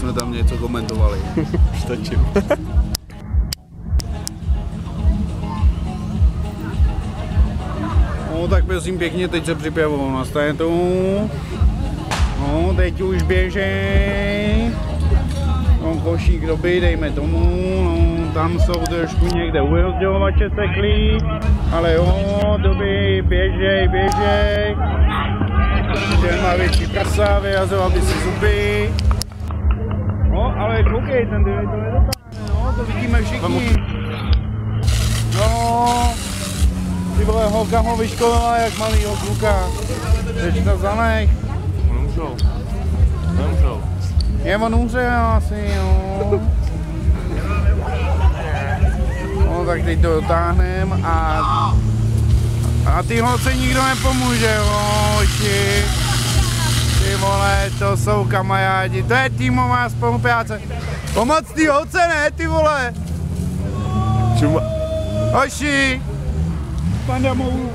jsme tam něco komentovali. Stačím. No tak prosím pěkně, teď se připravuju na startu. No, teď už běžej. No, košík doby, dejme tomu. No, tam jsou trošku někde u rozdělovače teklí. Ale jo, doby, běžej. Ten má větší prsa, vyrazoval by si zuby. No, ale koukej, ten to nedotáhne, no, to vidíme všichni. No, ty vole, holka ho vyškolila jak malýho kluka. Teď to zanech. Nemůžou. Je on umřel asi, jo. No, tak teď to dotáhnem a ty holce nikdo nepomůže, hoši. Ty vole, to jsou kamarádi, to je týmová spolupráce. Pomoc ty holce, ne, ty vole. Čuma. Hoši. Panda mou.